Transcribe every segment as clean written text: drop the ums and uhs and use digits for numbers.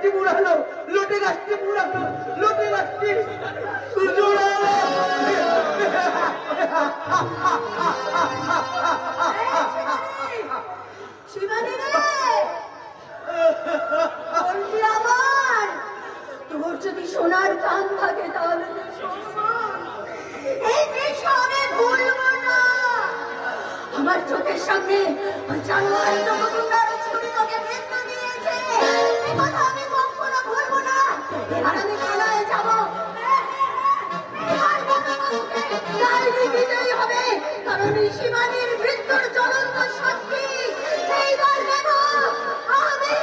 গাছটি পুরানো, লোটে গাছটি পুরানো, লোটে গাছটি আমার তোর যদি সোনার কান থাকে তাহলে এই দৃশ্য আমি ভুলবো না। আমার চোখের সামনে ওই জানোয়ার জগৎটার ছুরি তোকে মৃত্যু দিয়েছে, এই কথা আমি কখনো ভুলবো না। এবার আমি থানায় যাবো, দিতেই হবে, কারণ শিবানীর মৃত্যুর জ্বলন্ত সাক্ষী এইবার দেব আমি।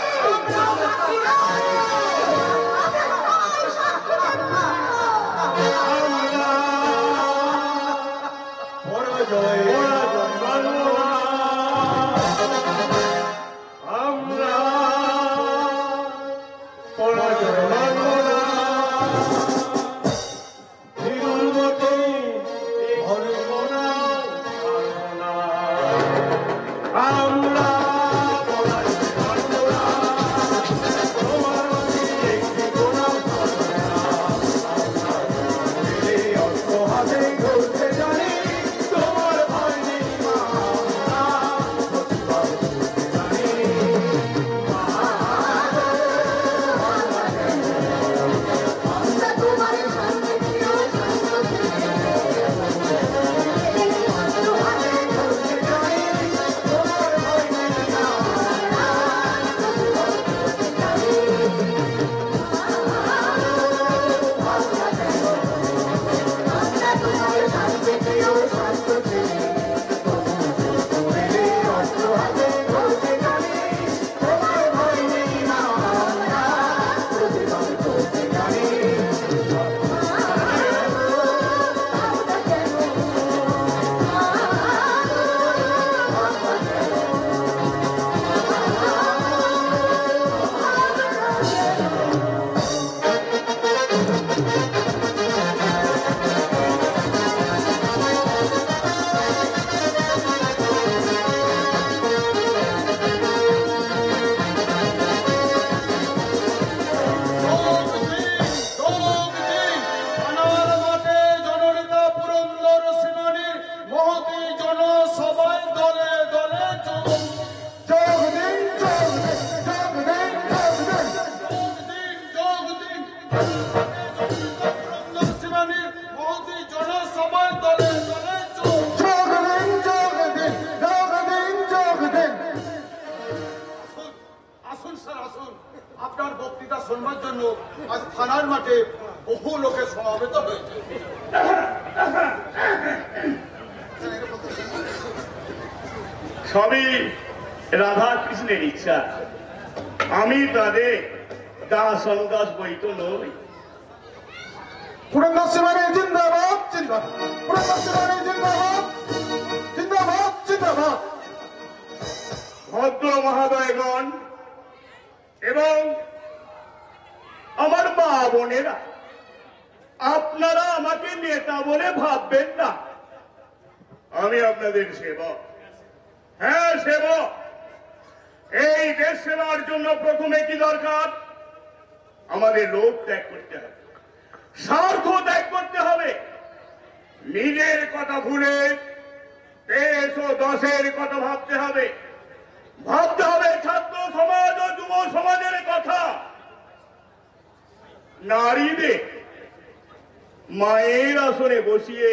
আপনার বক্তৃতা শুনবার জন্য আজ থানার মাঠে বহু লোকের সমাবেত হয়েছে। সবই রাধা কৃষ্ণের ইচ্ছা, আমি তাদের দাস দাস বইত নই। পুরন্দর শিবানী জিন্দাবাদ, জিন্দাবাদ, পুরন্দর শিবানী জিন্দাবাদ, জিন্দাবাদ, জিন্দাবাদ। ভদ্র মহোদয়গণ এবং আমার মা বোনেরা, আপনারা আমাকে নেতা বলে ভাববেন না। আমি আপনাদের সেবক, হ্যাঁ সেবক। এই দেশ সেবার জন্য প্রথমে কি দরকার? আমাদের লোভ ত্যাগ করতে হবে, স্বার্থ ত্যাগ করতে হবে। নিজের কথা ভুলে দেশ ও দশের কথা ভাবতে হবে। ভাবতে হবে ছাত্র সমাজ ও যুব সমাজের কথা। নারীদের মায়ের আসনে বসিয়ে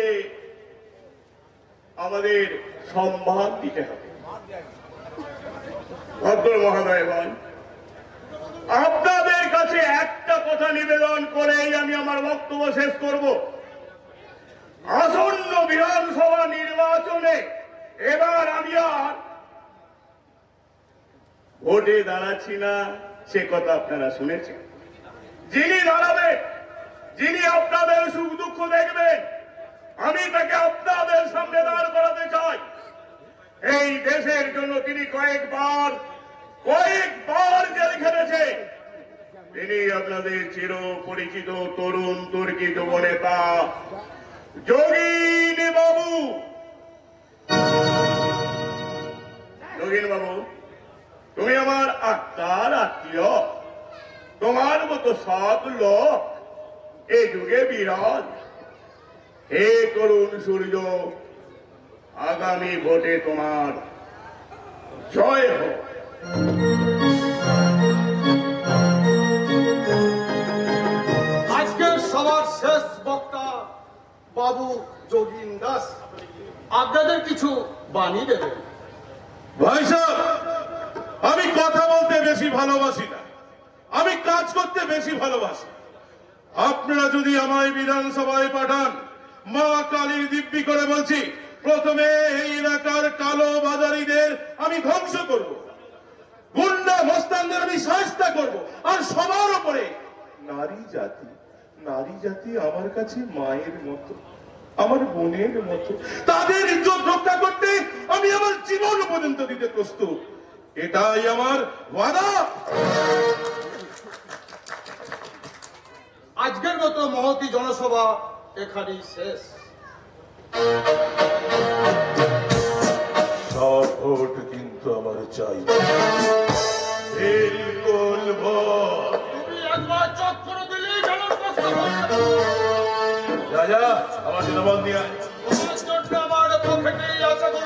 আমাদের সম্মান দিতে হবে। ভদ্র মহোদয়গণ, আপনাদের কাছে একটা কথা নিবেদন করেই আমি আমার বক্তব্য শেষ করব। আসন্ন বিধানসভা নির্বাচনে এবার আমি আর ভোটে দাঁড়াচ্ছি না, সে কথা আপনারা শুনেছেন। যিনি দাঁড়াবে, যিনি আপনাদের সুখ দুঃখ দেখবেন, আমি তাকে আপনাদের সামনে দাঁড় করাতে চাই। এই দেশের জন্য তিনি কয়েকবার জেল খেটেছে। তিনি আপনাদের চির পরিচিত তরুণ তুর্কি যুব নেতা যোগিন বাবু। যোগিন বাবু, তুমি আমার আত্মার আত্মীয়। তোমার মতো সৎ লোক এ যুগে বিরল। হে করুণ সূর্য, আগামী ভোটে তোমার জয় হোক। আজকের সবার শেষ বক্তা বাবু যোগিন দাস আপনাদের কিছু বাণী দেবেন। ভাই সাহেব, আমি কথা বলতে বেশি ভালোবাসি না, আমি কাজ করতে বেশি ভালোবাসি। আপনারা যদি আমায় বিধানসভায় পাঠান, মা কালীর দিব্যি করে বলছি, প্রথমে এই এলাকার কালো বাজারিদের আমি ধ্বংস করব, গুন্ডা মস্তানদের আমি শায়েস্তা করব, আর সবার উপরে নারী জাতি আমার কাছে মায়ের মতো, আমার বোনের মতো, তাদের ইজ্জত রক্ষা করতে আমি আমার জীবন পর্যন্ত দিতে প্রস্তুত। এটাই আমার ওয়াদা। আজকের মতো মহতী জনসভা এখানেই শেষ। সব ভোট কিন্তু আমার চাই, বিলকুল ভোট। তুমি একবার চোখ করে দিলে রাজা আমার জন্য বল দিয়ে আয়। তোমার জন্য আমার পকেটেই আছে গো।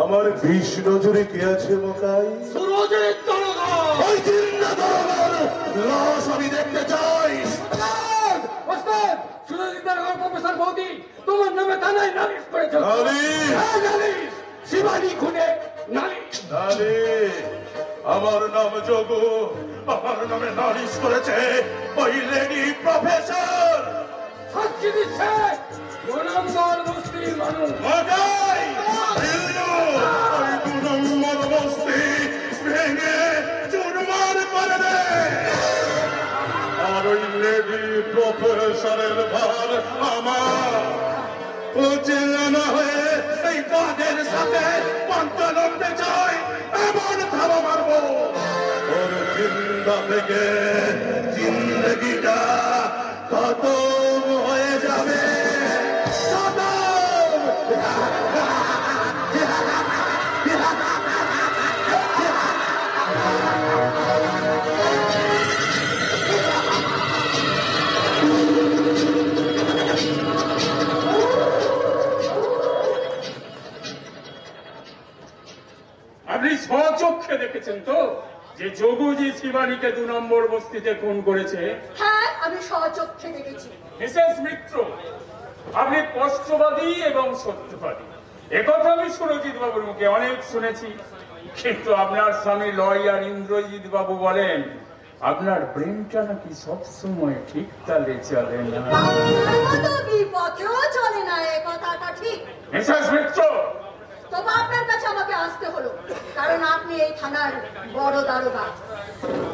আমার 20 নজরে কে আছে মকাই? সুরজের তারকা। ওই জিন্দা দরবার লাশ আমি দেখতে চাই। প্রফেসর বৌদি তোমার নামে থানায় নালিশ করেছে। নালিশ? হ্যাঁ, নালিশ। শিবানী খুনে নালিশ। নালিশ? আমার নাম যোগু, আমার নামে নালিশ করেছে ওই লেডি প্রফেসর। সাক্ষী দিচ্ছে 2 নম্বর বস্তির মানুষ। মকাই ওই 2 নম্বর বস্তি ভেঙে চুরমার করে দে। আর ওই লেডি প্রফেসরের ভার আমার। ও চেঙ্গানা হয়ে এই কাজের সাথে পান্ত লড়তে চায়, এমন ধারা মারবো ওর জিন্দা থেকে জিন্দগিটা খতম হয়ে যাবে। খতম। আপনি স্বচক্ষে দেখেছেন তো যে যোগুজি শিবানীকে 2 নম্বর বস্তিতে খুন করেছে? হ্যাঁ, আমি স্বচক্ষে দেখেছি। মিসেস মিত্র, আপনি স্পষ্টবাদী এবং সত্যবাদী, একথা আমি সুরজিৎ বাবুর মুখে অনেক শুনেছি। কিন্তু আপনার স্বামী লয়ার ইন্দ্রজিৎ বাবু বলেন আপনার ব্রেনটা নাকি সবসময় ঠিক তালে চলে না। আপনার মতো বিপথেও চলে না, এ কথাটা ঠিক। মিসেস মিত্র, তবে আপনার কাছে আমাকে আসতে হলো কারণ আপনি এই থানার বড় দারোগা।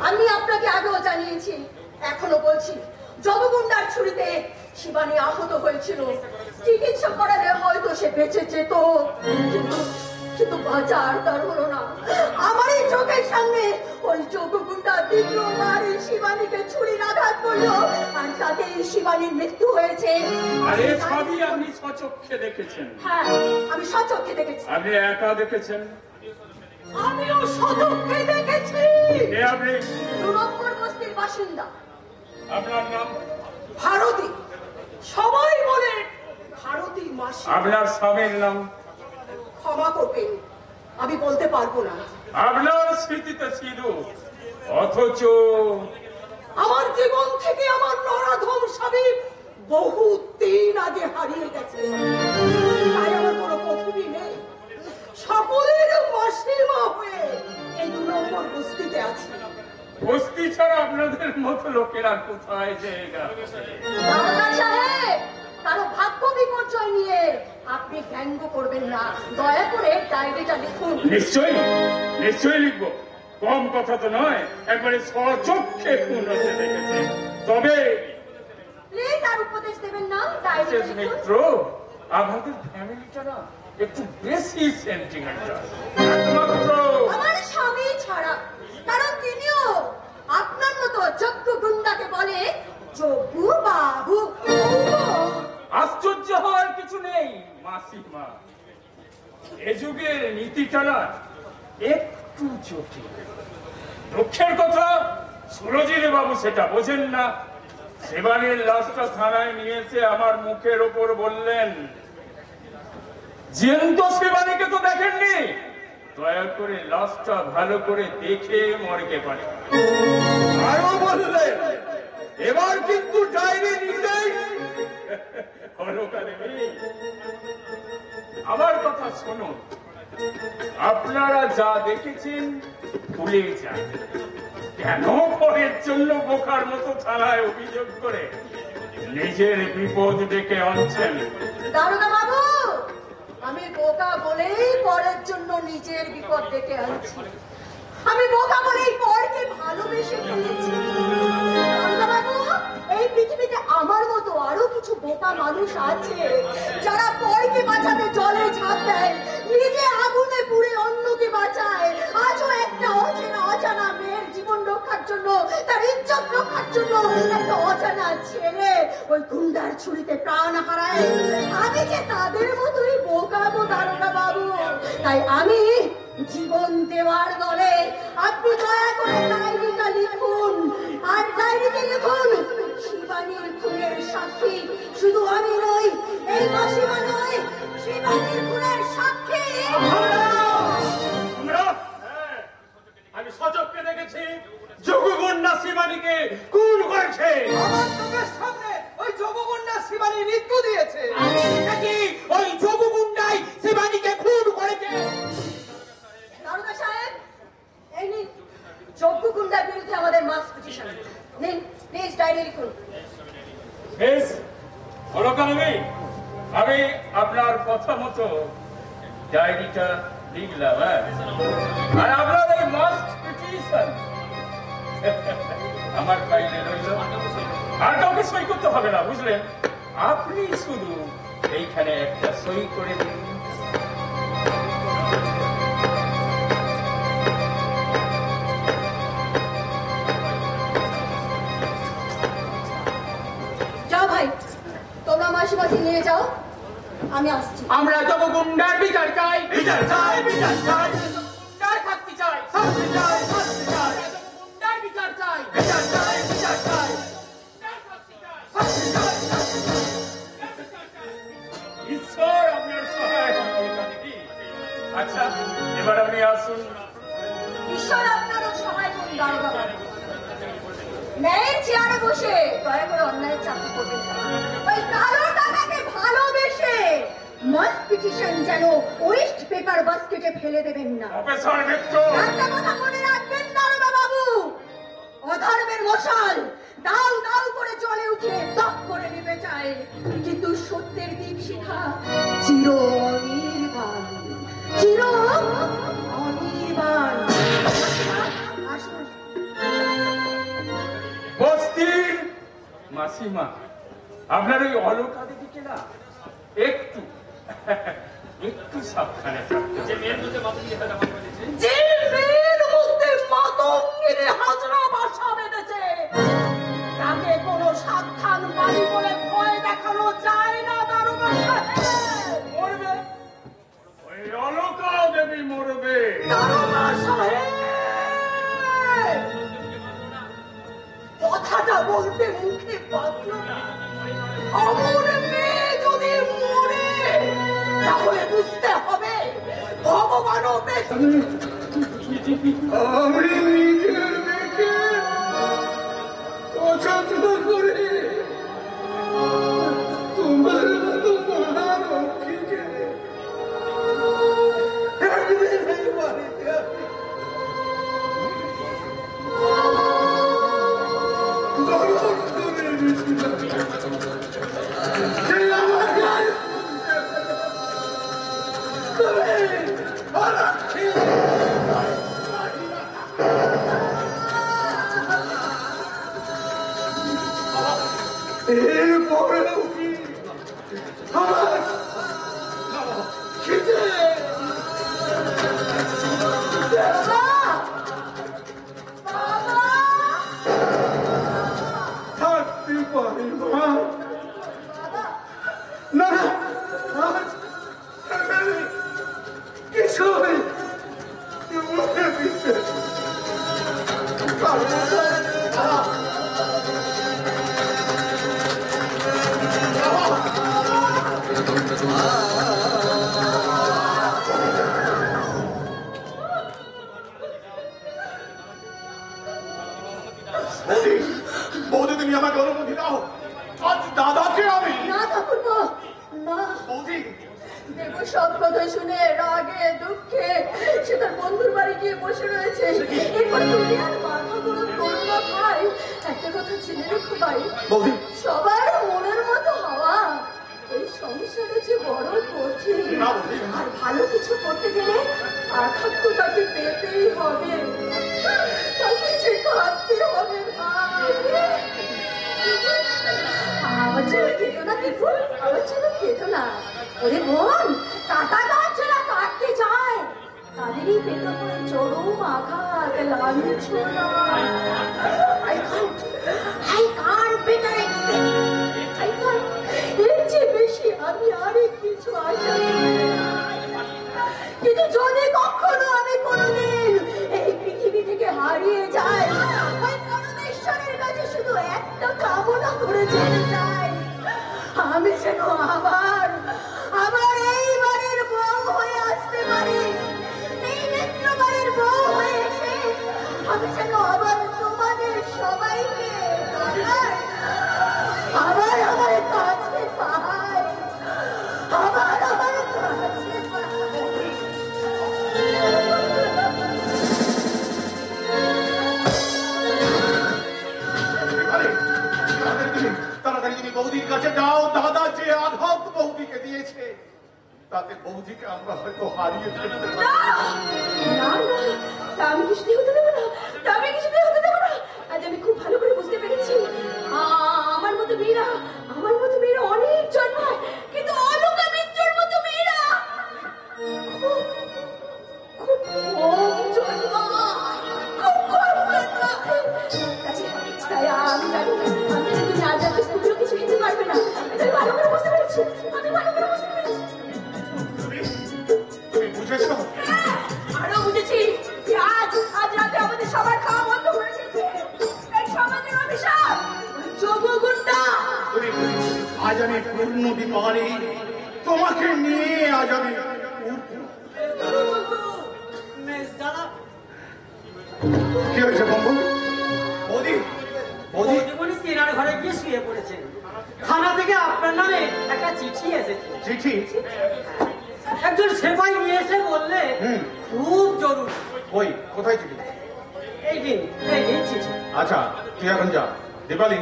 আমি আপনাকে আগেও জানিয়েছি, এখনো বলছি, জগগুন্ডার ছুরিতে শিবানী আহত হয়েছিল। চিকিৎসা করালে হয়তো সে বেঁচে যেত, কিন্তু বাঁচার তার হলো না। আমার এই চোখের সামনে ওই জগগুন্ডা দ্বিতীয়বার এই শিবানীকে ছুরির আঘাত করলো, আর তাতে শিবানীর মৃত্যু হয়েছে। আরে সবই আপনি স্বচক্ষে দেখেছেন। হ্যাঁ, আমি স্বচক্ষে দেখেছি। আপনি একা দেখেছেন? আমিও স্বচক্ষে দেখেছি। কে আপনি? 2 নম্বর বস্তির বাসিন্দা। আপনার নাম? ভারতী। সবাই বলে ভারতী মাসি। আপনার স্বামীর নাম? ক্ষমা করবেন, আমি বলতে পারবো না। আপনার স্মৃতিতে ছিল, অথচ আমার জীবন থেকে আমার নরাধম স্বামী বহু দিন আগে হারিয়ে গেছে। তাই আমার কোনো পথই নেই। সকলের মাসিমা হয়ে এই 2 নম্বর বস্তিতে আছি। বস্তি ছাড়া আপনাদের মতো লোকেরা কোথায় জায়গা? দারোগা সাহেব, কারো ভাগ্য বিপর্যয় নিয়ে আপনি ব্যঙ্গ করবেন না। দয়া করে ডায়েরিটা লিখুন। নিশ্চয়ই লিখবো। কম কথা তো নয়, একবারে স্বচক্ষে খুন হতে দেখেছে। তবে প্লিজ আর উপদেশ দেবেন না, ডায়েরিটা মিসেস লিখুন। মিত্র, আপনাদের ফ্যামিলিটা না একটু বেশি সেন্টিমেন্টাল। একমাত্র আমার স্বামী ছাড়া, কারণ তিনিও আপনার মতো যোগ্য গুন্ডাকে বলে যোগ্য বাবু। আশ্চর্য হওয়ার কিছু নেই মাসিমা। এ যুগের নীতিটা না একটু জটিল। দুঃখের কথা সুরজিৎ বাবু সেটা বোঝেন না। শিবানীর লাশটা থানায় নিয়েছে, আমার মুখের ওপর বললেন, জ্যান্ত শিবানীকে তো দেখেননি, দয়া করে লাশটা ভালো করে দেখে মর্গে পারে। আরো বললেন এবার কিন্তু ডায়েরি নিতেই আমার কথা শুনুন, আপনারা যা দেখেছেন ভুলে যান। কেন পরের জন্য বোকার মতো থানায় অভিযোগ করে নিজের বিপদ ডেকে আনছেন? দারোগা বাবু, আমি বোকা বলেই পরের জন্য নিজের বিপদ ডেকে আনছি। আমি বোকা বলেই পরকে ভালোবেসে ফেলেছি। দারোগা বাবু, এই পৃথিবীতে আমার মতো আরো কিছু বোকা মানুষ আছে যারা পরকে বাঁচাতে জলে ঝাঁপ দেয়, নিজে আগুনে পুড়ে অন্যকে বাঁচায়। আজও একটা অজানা মেয়ের জীবন রক্ষার জন্য, তার ইজ্জত রক্ষার জন্য একটা অজানা ছেলে ওই গুন্ডার ছুরিতে প্রাণ হারায়। আমি যে তাদের মতোই বোকাবো দারোগা বাবু। তাই আমি জীবন দেওয়ার দলে আপনি দয়া করে ডায়েরিটা লিখুন, আর ডায়েরিতে লিখুন, শিবানীর খুনের সাক্ষী শুধু আমি নই, এই মাসিমা নয়, শিবানীর খুনের সাক্ষী আমি সচক্ষে দেখেছি যোগগুন্ডা শিবানীকে খুন করেছে। আমার চোখের সামনে ওই যোগগুন্ডা শিবানীর মৃত্যু দিয়েছে। নাকি ওই যোগগুন্ডাই শিবানীকে খুন করেছে? দারোগা সাহেব, এই নিন যোগ্য গুন্ডার বিরুদ্ধে আমাদের মাস পিটিশন। নিন প্লিজ ডায়েরি লিখুন। বেশ, আমি আপনার কথা মতো ডায়েরিটা লিখলাম। আর আপনার এই মাস্ট পিটিশন আমার ফাইলে রইল, আর কাউকে সই করতে হবে না, বুঝলেন? আপনি শুধু এইখানে একটা সই করে দিন। যাও ভাই, তোমরা মাসিমাকে নিয়ে যাও, আমি আসছি। আমরা যোগগুন্ডার বিচার চাই, বিচার চাই, বিচার চাই, যোগগুন্ডার শাস্তি চাই, শাস্তি চাই, শাস্তি চাই, যোগগুন্ডার বিচার চাই, বিচার চাই, বিচার চাই, শাস্তি চাই, শাস্তি চাই। ঈশ্বর আপনার সহায় হোক। আচ্ছা, এবার আপনি আসুন। ঈশ্বর আপনারও সহায় করুন দারোগা বাবু। ন্যায়ের চেয়ারে বসে দয়া করে অন্যায়ের চাকরি করবেন না। ওই কালো টাকাকে ভালোবেসে মাস পিটিশন যেন ওয়েস্ট পেপার বাস্কেটে ফেলে দেবেন না। অফিসার মিত্র, একটা কথা মনে রাখবেন দারোগা বাবু, অধর্মের মশাল দাউ দাউ করে জ্বলে উঠে দপ করে নিভে যায়, কিন্তু সত্যের দীপশিখা চির অনির্বাণ, চির অনির্বাণ। আসুন। বস্তির মাসিমা, আপনার ওই অলকা দিদিকে না একটু একটু সাবধানে থাকতে। যে মেয়ের মধ্যে মাতঙ্গিনী হাজরা বাসা বেঁধেছে, তাকে কোনো সাবধান বাড়ি বলে ভয় দেখানো যায় না দারোগা সাহেব। মরবে, ওই অলকা দেবী মরবে। দারোগা সাহেব, কথাটা বলতে মুখে বাঁধলো না। অমর মেয়ে যদি মরে, তাহলে বুঝতে হবে ভগবানও বেঁচে। আমি নিজের মেয়েকে পছন্দ করি, তোমার মতো মহালক্ষ্মীকে একদিন এই বাড়িতে আমি দরদ করে দিয়েছিলাম। সে আমার গায়ে তবে অলক্ষ্মী এরপরেও কি আমার খিদে থাকতে পারি মা? ত্রিশূল। বৌদি তুমি আমাকে অনুমতি দাও, আজ দাদাকে আমি না ঠাকুরপো, না। বৌদি দেখো সব কথা শুনে রাগে দুঃখে সে তার বন্ধুর বাড়ি গিয়ে বসে রয়েছে। এরপর তুমি আর মাথা গরম করো না ভাই। একটা কথা জেনে রেখো ভাই, বৌদি সবার মনের মতো হওয়া এই সংসারে যে বড় কঠিন। না বৌদি। আর ভালো কিছু করতে গেলে আঘাত তো তাকে পেতেই হবে, তাকে যে কাঁদতে হবে ভাই। আমার জন্য কেঁদো না দেখো, আমার জন্য কেঁদো না। ওরে বোন, কাটা গাছ যারা কাটতে যায় তাদেরই পেটে পড়ে চরম আঘাত, লাঞ্ছনা। I can't better accept. I can't. এর চেয়ে বেশি আমি আরেক কিছু আশা করি না। কিন্তু যদি কখনো আমি কোনোদিন এই পৃথিবী থেকে হারিয়ে যাই, ওই পরমেশ্বরের কাছে শুধু একটা কামনা করে যেতে চাই, আমি যেন আবার এই বাড়ির বউ হয়ে আসতে পারি। এই মিত্রবাড়ির বউ হয়ে এসে আমি যেন আবার তোমাদের সবাইকে আবার আমার কাছে পাই, আবার আমার কাছে পাই। তাড়াতাড়ি তুমি বৌদির কাছে যাও। দাদা যে আঘাত বৌদিকে দিয়েছে তাতে বৌদিকে আমরা হয়তো হারিয়ে ফেলতে পারি। না না, তা আমি কিছুতেই হতে দেবো না, তা আমি কিছুতেই হতে দেবো না। আজ আমি খুব ভালো করে বুঝতে পেরেছি, আমার মতো মেয়েরা অনেক জন্মায়, কিন্তু অলকা মিত্রর মতো মেয়েরা খুব খুব কম জন্মায়, খুব কম জন্মায়। তাই আমি জানি তুমি আজ আর স্কুলেও কিছু খেতে পারবে না। আমি ভালো করে বুঝতে পেরেছি, আমি ভালো করে বুঝতে পেরেছি। তুমি বুঝেছো? আরো বুঝেছি যে আজ রাতে আমাদের সবার খাওয়া বন্ধ হয়ে গেছে। এই সমাজের অভিশাপ যোগগুন্ডা। আজ আমি পূর্ণ দীপালি তোমাকে নিয়ে আজ আমি কি হয়েছে বন্ধু? বৌদি বৌদি বৌদি কেনার ঘরে গিয়ে শুয়ে পড়েছেন। থানা থেকে আপনার নামে একটা চিঠি এসেছে। চিঠি? একজন সেপাই নিয়ে এসে বললে খুব জরুরি। ওই কোথায় চিঠি? এই দিন চিঠি। আচ্ছা তুই এখন যা, দীপালি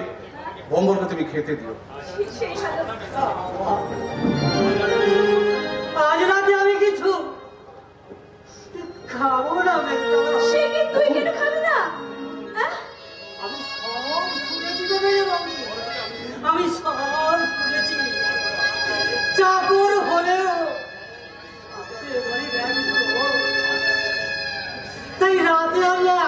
বম্বরকে তুমি খেতে দিও। সেই ভালো। আজ রাতে আমি কিছু খাবো না। সে কি তুই কেন খাবি না? আমি সব শুনেছি তো মেয়ে বাবু, আমি সব শুনেছি। চাকর হলেও তাই রাতে আমরা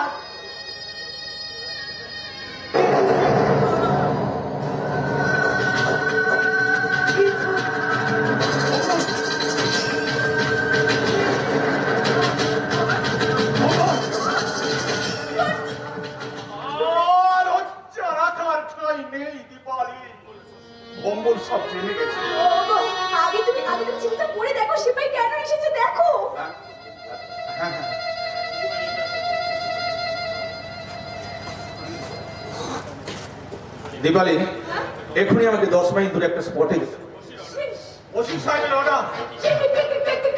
আর হচ্ছে রাখার ঠাঁই নেই দীপালি, বম্বল সব জেনে গেছে। আগে তুমি চিঠিটা পড়ে দেখো, সেপাই কেন এসেছে দেখো। দীপালি এখনই আমাকে 10 মাইল দূরে একটা স্পটে যেতে হবে। ওসি সাহেবের অর্ডার।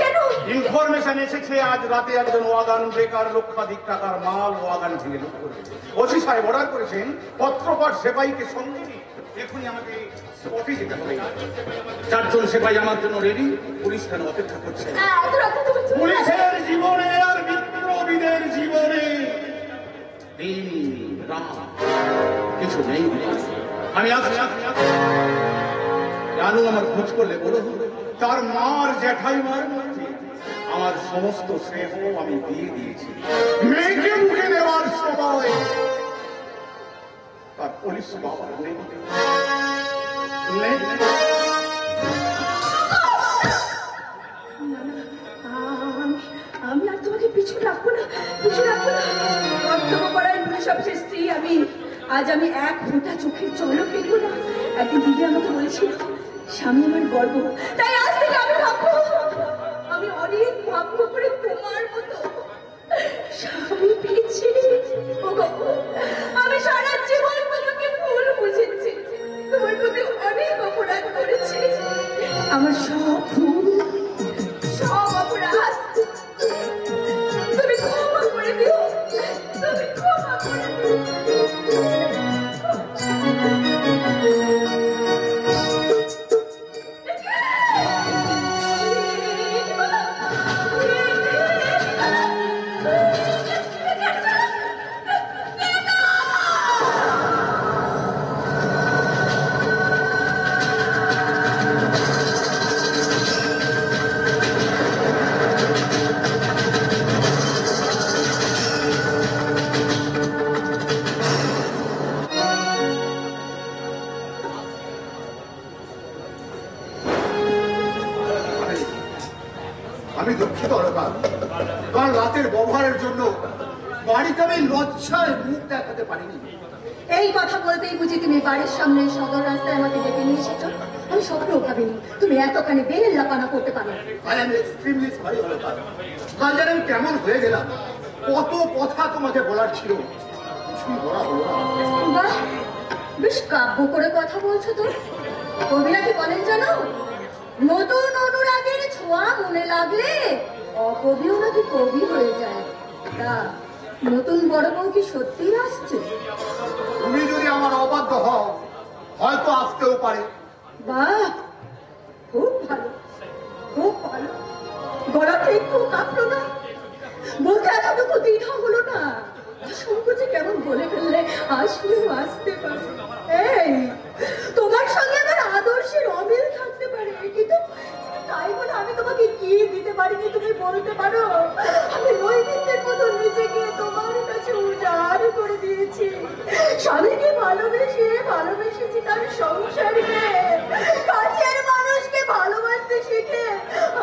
কেন? ইনফরমেশন এসেছে আজ রাতে একজন ওয়াগান ব্রেকার লক্ষাধিক টাকার মাল ওয়াগান ভেঙে লুট করবে। ওসি সাহেব অর্ডার করেছেন পত্রপাঠ সেপাইকে সঙ্গে নিয়ে এখনই আমাকে স্পটে যেতে হবে। 4 জন সেপাই আমার জন্য রেডি, পুলিশ কেন অপেক্ষা করছে। পুলিশের জীবনে আর বিপ্লবীদের জীবনে দিন রাত কিছু নেই। আমি আসছি। জানো আমার খোঁজ করলে বলো তার মার জ্যাঠাইমার মধ্যে আমার সমস্ত স্নেহ আমি দিয়ে দিয়েছি। মেয়েকে মুখে দেওয়ার সময় তার পুলিশ বাবা নেই। কিছু রাখবো না, কিছু রাখবো না। কর্তব্যপরায়ণ পুলিশ অফিসের স্ত্রী আমি। আজ আমি এক ফোঁটা চোখের জলও ফেলবো না। একদিন দিদি আমাকে বলেছিল স্বামী আমার গর্ব, তাই আজ থেকে আমি ভাববো আমি অনেক ভাগ্য করে তোমার মতো স্বামী পেয়েছি। আমি সারা জীবন তোমাকে ভুল বুঝেছি, তোমার প্রতি অনেক অপরাধ করেছি। আমার সব ভুল, সব অপরাধ তুমি ক্ষমা করে দিও, তুমি ক্ষমা করে দিও। আমি দুঃখিত অলকা, কাল রাতের ব্যবহারের জন্য বাড়িতে আমি লজ্জায় মুখ দেখাতে পারিনি। এই কথা বলতেই বুঝি তুমি বাড়ির সামনে সদর রাস্তায় আমাকে ডেকে নিয়ে এসেছো? আমি স্বপ্নেও ভাবিনি তুমি এতখানি বেহেল্লাপানা করতে পারো। I am extremely sorry Alka, কাল যেন আমি কেমন হয়ে গেলাম। কত কথা তোমাকে বলার ছিল, কিছুই বলা হলো না। বাহ, বেশ কাব্য করে কথা বলছো তো। কবিরা কি বলেন জানো, নতুন অনুরাগের ছোঁয়া মনে লাগলে অকবিও নাকি কবি হয়ে যায়। তা নতুন বড় বউ কি সত্যি আসছে? তুমি যদি আমার অবাধ্য হও হয়তো আসতেও পারে। বাহ, খুব ভালো, খুব ভালো। গলাটা একটু কাঁপলো না, বলতে এতটুকু দ্বিধা হলো না। সংকোচে কেমন বলে ফেললে আসলেও আসতে পারে। এই তোমার সঙ্গে আমার আদর্শের অমিল থাকতে পারে, কিন্তু তাই বলে আমি তোমাকে কি দিতে পারিনি তুমি বলতে পারো? আমি নৈমিত্তের মতো নিজেকে তোমার কাছে উজাড় করে দিয়েছি। স্বামীকে ভালোবেসেছি তার সংসারকে। কাছের মানুষকে ভালোবাসতে শিখে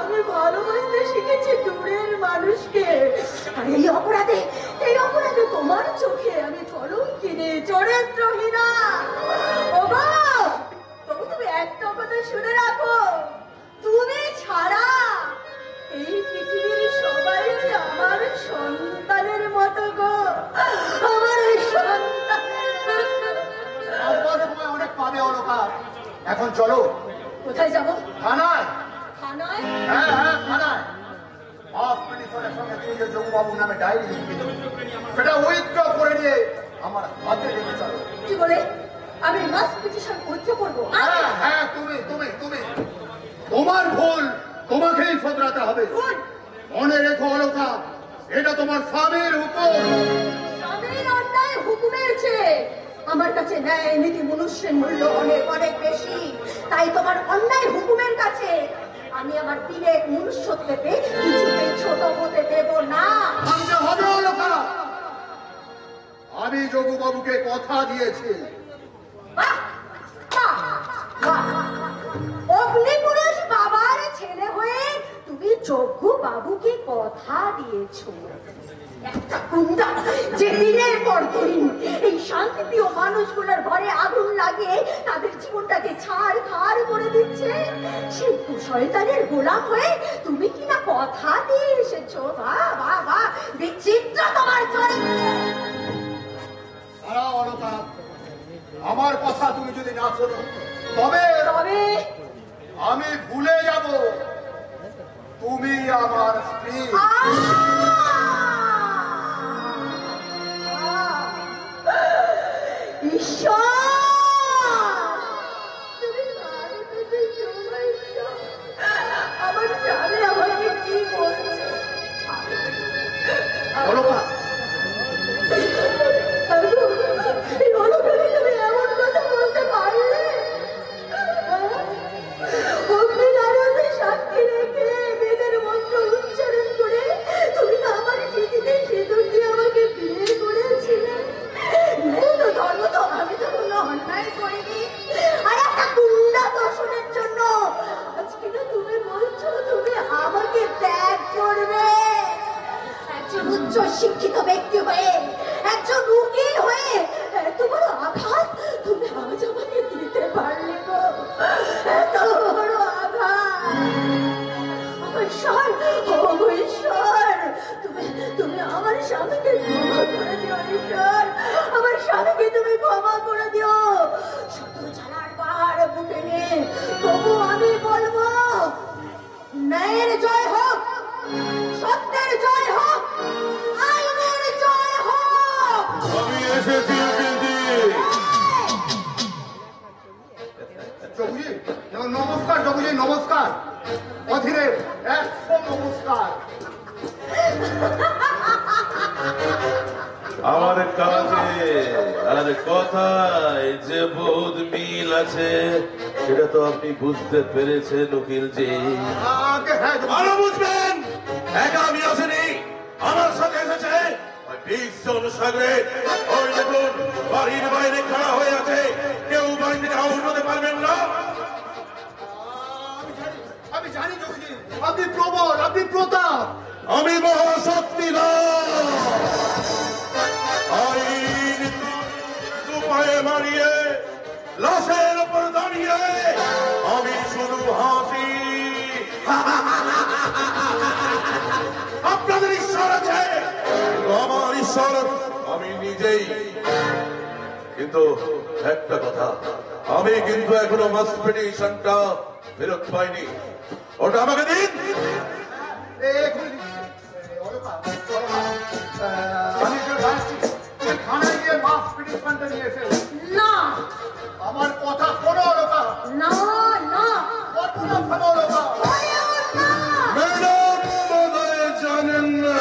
আমি ভালোবাসতে শিখেছি দূরের মানুষকে। আর এই অপরাধে তোমার চোখে আমি কলঙ্কিনী, চরিত্রহীনা। ওগো, তবু তুমি একটা কথা শুনে রাখো, তুমি ছাড়া এই পৃথিবীর সবাই আমার সন্তানের মতো গো, আমার এই সন্তানের। আসবার সময় অনেক পাবে অলকা, এখন চলো। কোথায় যাবো? থানায়। থানায়? হ্যাঁ হ্যাঁ থানায়। অফ মিনিস্টারের সঙ্গে তুমি যে যোগুবাবুর নামে ডায়েরি লিখেছো সেটা উইথড্র করে নিয়ে আমার হাতে রেখে চলো। কি বলে আমি মাস পিটিশন উইথড্র করবো? হ্যাঁ হ্যাঁ তুমি তুমি তুমি তোমার ভুল তোমাকেই শোধরাতে হবে। ভুল? মনে রেখো অলকা, এটা তোমার স্বামীর হুকুম। স্বামীর অন্যায় হুকুমের চেয়ে আমার কাছে ন্যায় নীতি মনুষ্যের মূল্য অনেক অনেক বেশি। তাই তোমার অন্যায় হুকুমের কাছে আমি আমার বিবেক মনুষ্যত্বকে কিছুতেই ছোট হতে দেব না। ভাঙতে হবে অলকা, আমি যোগুবাবুকে কথা দিয়েছি। বাহ, বাহ, বাহ। অগ্নিপুরুষ বাবার ছেলে হয়ে তুমি যোগ্য বাবুকে কথা দিয়েছো। একটা গুন্ডা যে দিনের পর দিন এই শান্তিপ্রিয় মানুষগুলোর ঘরে আগুন লাগিয়ে তাদের জীবনটাকে ছাড়খাড় করে দিচ্ছে, সেই শয়তানের গোলাম হয়ে তুমি কিনা কথা দিয়ে এসেছো। বাহ বাহ বাহ, বিচিত্র তোমার চরিত্র। দাঁড়াও অলকা, আমার কথা তুমি যদি না শোনো তবে আমি ভুলে যাব তুমি আমার স্ত্রী। আমার স্বামী আমাকে কি বলছে? অলকা, তুমি এমন কথা বলতে পারলে? অগ্নিনারায়ণের সাক্ষী রেখে বেদের মন্ত্র উচ্চারণ করে তুমি না আমার চিঠিতে সিঁদুর দিয়ে আমাকে বিয়ে করেছিলে। ধর্ম তো আমি তো কোনো অন্যায় করিনি, আর একটা গুন্ডা দর্শনের জন্য আজকে না তুমি বলছো তুমি আমাকে ত্যাগ করবে। একজন উচ্চ শিক্ষিত ব্যক্তি হয়ে, একজন উকিল হয়ে এত বড় আঘাত তুমি আজ আমাকে দিতে পারলে গো, এত বড় আঘাত। ঈশ্বর, ও ঈশ্বর, তুমি আমার স্বামীকে ক্ষমা করে দিও। ঈশ্বর, আমার স্বামীকে তুমি ক্ষমা করে দিও। শত জ্বালার পাহাড় বুকে নিয়ে তবু আমি বলবো, ন্যায়ের জয় হোক, সত্যের জয় হোক, আইনের জয় হোক। আমি এসেছি উকিলজি। জগুজি, নমস্কার জগুজি, নমস্কার। অধীরে 100 নমস্কার। আমার কাজে আর কথায় যে বোধ মিল আছে সেটা তো আপনি বুঝতে পেরেছেন উকিলজি। আরো বুঝবেন, একা আমি আসেনি, আমার সাথে এসেছে 20 জন সাগরে। ওই দেখুন বাড়ির বাইরে খাড়া হয়ে আছে, কেউ বাড়ি থেকে আউট হতে পারবেন না। আমি জানি জগুজি, আপনি প্রবল, আপনি প্রতাপ। আমি মহাশক্তিধর। আইন দুপায়ে মারিয়ে লাশের উপর দাঁড়িয়ে আমি শুধু হাসি। আপনাদের ঈশ্বর আছে, আমার ঈশ্বর আমি নিজেই। কিন্তু একটা কথা, আমি কিন্তু এখনো মাস্ট পিটিশনটা ফেরত পাইনি। ওটা আমাকে দিন। আমি যাচ্ছি, থানায় গিয়ে মাফ পিটিশনটা নিয়ে এসে। না আমার কথা শোনো লোকা, না না, কতটা শোনো লোকা। ম্যাডাম বোধহয় জানেন না,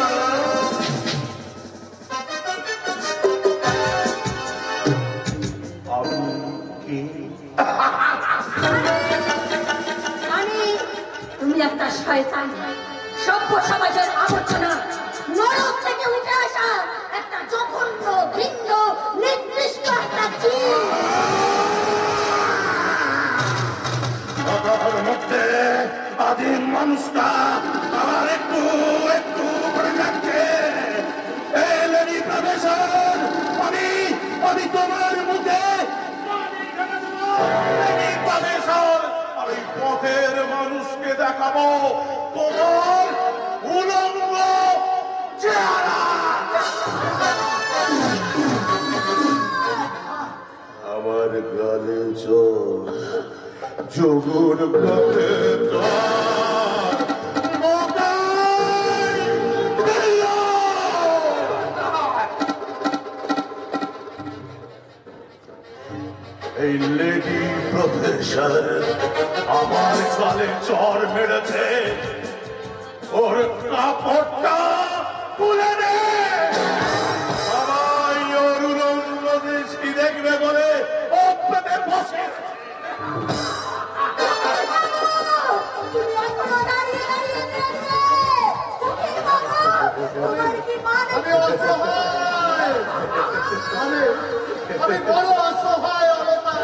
তুমি একটা শয়তান, সভ্য সমাজের আবর্জনা, নরক থেকে উঠে আসা একটা জঘন্য, ভিন্ন, নির্দিষ্ট একটা জীব। কথার মধ্যে আদিম মানুষটা আমার একটু একটু করে যাচ্ছে। এই লেডি প্রফেসর, আমি তোমার মুখে আমি পথের মানুষকে দেখাবো তোমার উলঙ্গ চেহারা। আমার গালে চোর, যোগুর গালে চোর, মোটাই দিল। এই লেডি প্রফেসর আমার গালে চর মেরেছে, ওর কাপড়টা খুলে দে। সবাই ওর উলঙ্গ দৃষ্টি দেখবে বলে ও পেতে বসে। তুমি এখনো দাঁড়িয়ে দাঁড়িয়ে দেখবে। উকিল বাবু, তোমার কি মানে? আমি অসহায়, আমি বড় অসহায় অলকা।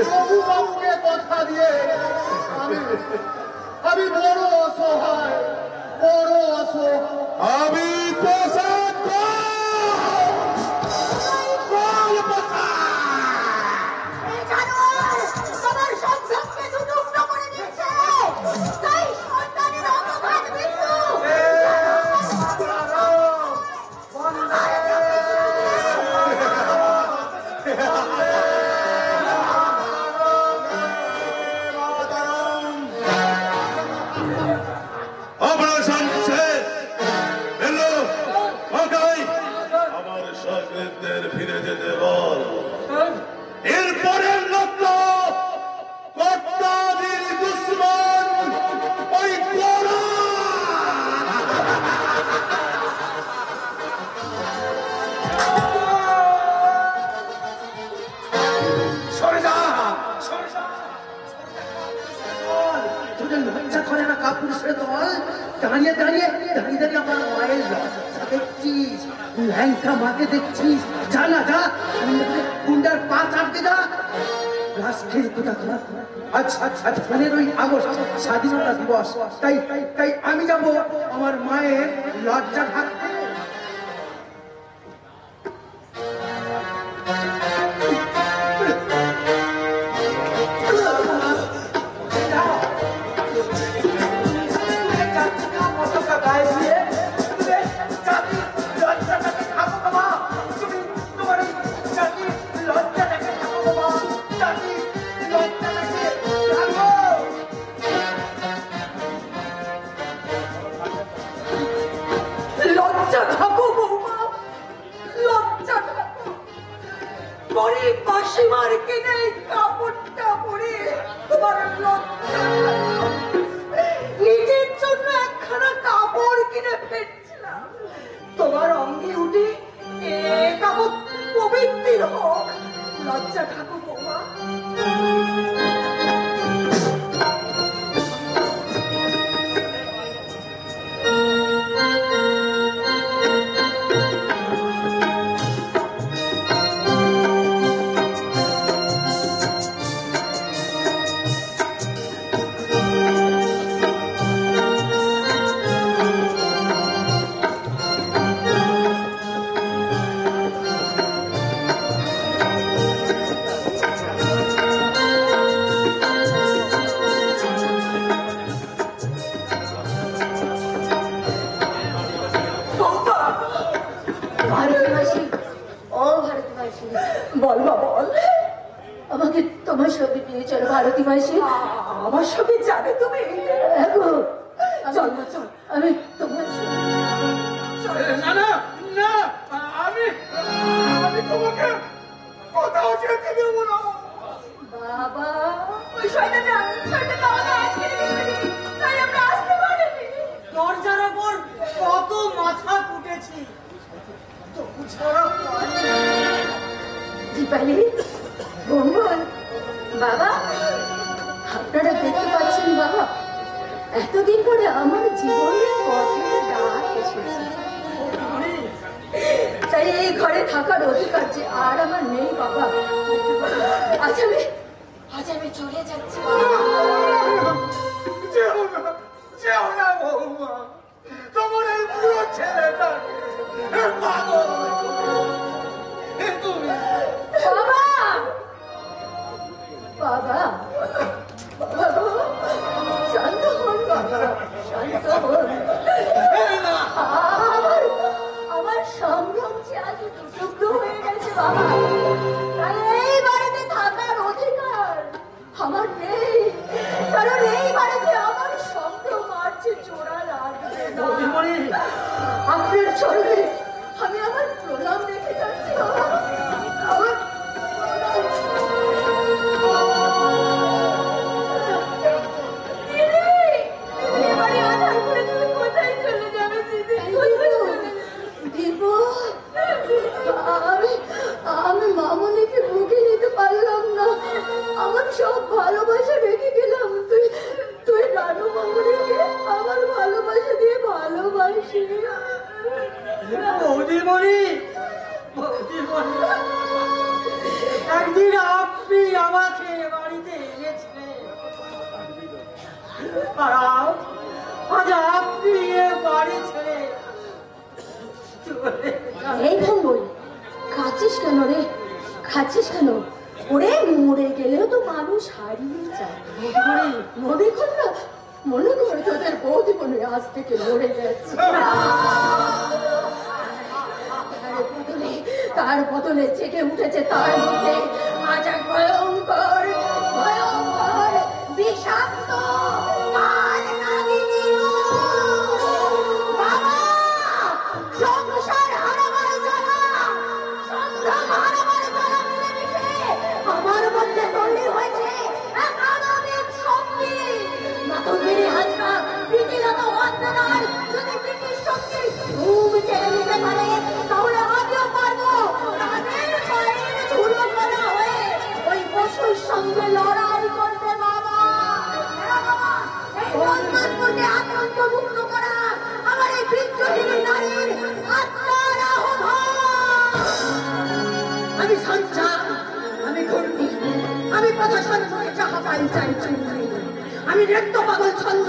প্রভু বাবুকে কথা দিয়ে আমি বড় অসহায়, বড় অসহায়। আমি পোশাক এই জানোয়ার তোমার সম্পদকে দুটুকরো করে দিচ্ছে। তাই সন্তানের অপঘাত মৃত্যু। অপারেশন শেষ। এলো ওকাই, আমার সাগরেদদের ফিরে যেতে বল। এরপরের লক্ষ্য কর্তাদের দুশ্মন ওই গোরা। সরে যা, সরে যা। তোদের লজ্জা করে না কাপুরুষের দল? দাঁড়িয়ে দাঁড়িয়ে দাঁড়িয়ে দাঁড়িয়ে আমার মায়ের লজ্জা দেখছিস, ল্যাংটা মাকে দেখছিস? যা না যা, গুন্ডার পা চাপতে যা। রাষ্ট্রের কোথাকার আজ 15ই আগস্ট স্বাধীনতা দিবস, তাই তাই তাই আমি যাব আমার মায়ের লজ্জা ঢাকতে। লজ্জা থাকো বৌমা, লজ্জা থাকো। গরিব মাসিমার কিনে কাপড়টা পরে তোমার লজ্জা থাকো। নিজের জন্য একখানা কাপড় কিনে ফেলছিলাম, তোমার অঙ্গে উঠে এ কাপড় পবিত্র হোক। লজ্জা থাকো বৌমা। বল মা বল, আমাকে তোমার সঙ্গে নিয়ে চলো ভারতী মাসি। আমার সঙ্গে যাবে তুমি? চল না চল, আমি তোমার না না না, আমি তোমাকে কোথাও যেতে দেবো না। বাবা, ওই শয়তানটা আমাকে আজকে দেখেছি, তাই আমরা আসতে পারিনি। দরজার ওপর কত মাথা কুটেছি, তবু ছাড়া দীপালি, মঙ্গল, বাবা, আপনারা দেখতে পাচ্ছেন বাবা, এতদিন পরে আমার জীবনে পথের ডাক এসেছে। তাই এই ঘরে থাকার অধিকার যে আর আমার নেই বাবা। আজ আমি চলে যাচ্ছি। যেও না বৌমা, তোমার এই বুড়ো ছেলেটাকে পাগল তুমি। বাবা, বাবা, বাবা, শান্ত হন বাবা, শান্ত হন। আমার সম্ভ্রম যে আজ টুকরো হয়ে গেছে বাবা, তাই এই বাড়িতে থাকার অধিকার আমার নেই, কারণ এই বাড়িতে আমার সম্ভ্রম আর যে জোড়া লাগবে না। আপনার চরণে আমি আমার প্রণাম রেখে যাচ্ছি বাবা, আমার আমি মামনিকে বুকে নিতে পারলাম না, আমার সব ভালোবাসা রেখে গেলাম। তুই রানু মামনিকে আমার ভালোবাসা দিয়ে ভালোবাসি। বৌদিমণি, একদিন আপনি আমাকে বাড়িতে এনেছিলেন, আর আজ আপনি এ বাড়ি ছেড়ে এই মঙ্গল, খাচ্ছিস কেন রে? খাচ্ছিস কেন? ওরে মরে গেলেও তো মানুষ হারিয়ে যায়। মনে কর না, মনে কর তোদের বৌদি মনে আজ থেকে মরে যাচ্ছে। তার বদলে জেগে উঠেছে তার মধ্যে আজ এক ভয়ঙ্কর ভয়ঙ্কর বিষাক্ত সংসার হারাবার জ্বালা, সংগ্রাম হারাবার জ্বালা মিলেমিশে আমার মধ্যে তৈরি হয়েছে এক আনন্দের শক্তি। মাতঙ্গিনী হাজরা রীতিগত অন্যায় যদি ব্রিটিশ শক্তি ঘুম কেড়ে নিতে পারে, তাহলে আমিও পারবো তাদের পায়ের ধুলো করা হয়ে ওই পশুর সঙ্গে লড়াই করতে। বাবা, এই রোজমানপুরকে আতঙ্ক মুক্ত করা আমার এই বিদ্রোহী নারীর আত্মার আহ্বান। আমি সঞ্চার, আমি ঘূর্ণি, আমি প্রদর্শন করে যাহা পাই চাই চুরি, আমি নৃত্য পাগল ছন্দ,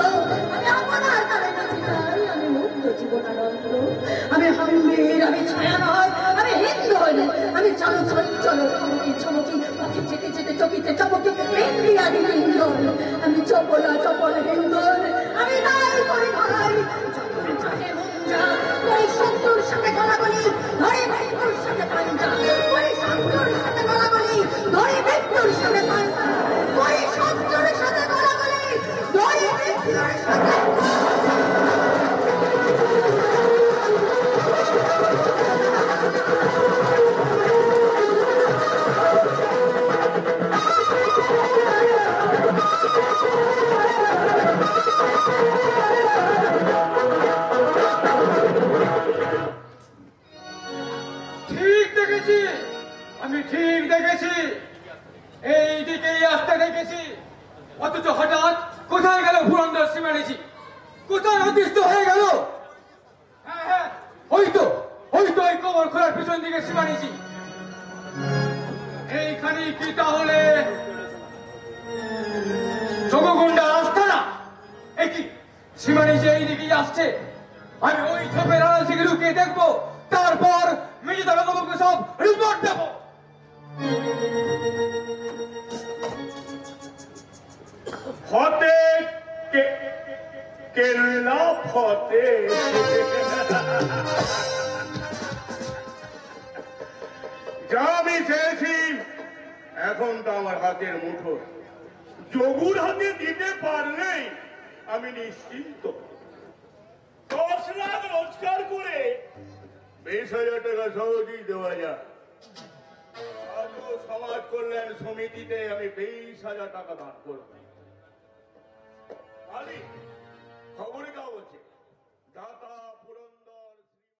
আমি আপনার তারে নাচি যাই, আমি মুক্ত জীবনানন্দ, আমি হাম্বির, আমি ছায়ানয়, আমি হিন্দন, আমি চলো চলো চমকি চমকি পথে যেতে যেতে চকিতে চমকি ইন্দ্রিয়াদি হিন্দন, আমি চপলা চপল হিন্দন, আমি নাই করি ভাই ওই শত্রুর সাথে গলাগলি ধরে মৃত্যুর সাথে পাঞ্জা, ওই শত্রুর সাথে গলাগলি ধরে মৃত্যুর সাথে পাঞ্জা, ওই শত্রুর সাথে গলাগলি ধরে মৃত্যুর সাথে আমি ঠিক দেখেছি, এই দিকেই আসতে দেখেছি, অথচ হঠাৎ কোথায় গেল পুরন্দর সিং ব্যানার্জি? কোথায় অদৃশ্য হয়ে গেল? হ্যাঁ হ্যাঁ, ওই তো ওই কবর খোলার পিছন দিকে শিবানীজি। এইখানে কি তাহলে যোগগুন্ডা আস্তানা? একই শিবানীজি এই দিকেই আসছে। আমি ওই ঝোপের আড়াল থেকে লুকিয়ে দেখবো, তারপর মেজদা বাবুকে সব রিপোর্ট দেবো। ফতে কেল্লা ফতে। যা আমি চেয়েছি এখন তো আমার হাতের মুঠো। যোগুর হাতে দিতে পারলেই আমি নিশ্চিন্ত। 10 লাখ রোজগার করে 20,000 টাকা সহজেই দেওয়া যায়। আজও সমাজ কল্যাণ সমিতিতে আমি 20,000 টাকা দান করব। আলী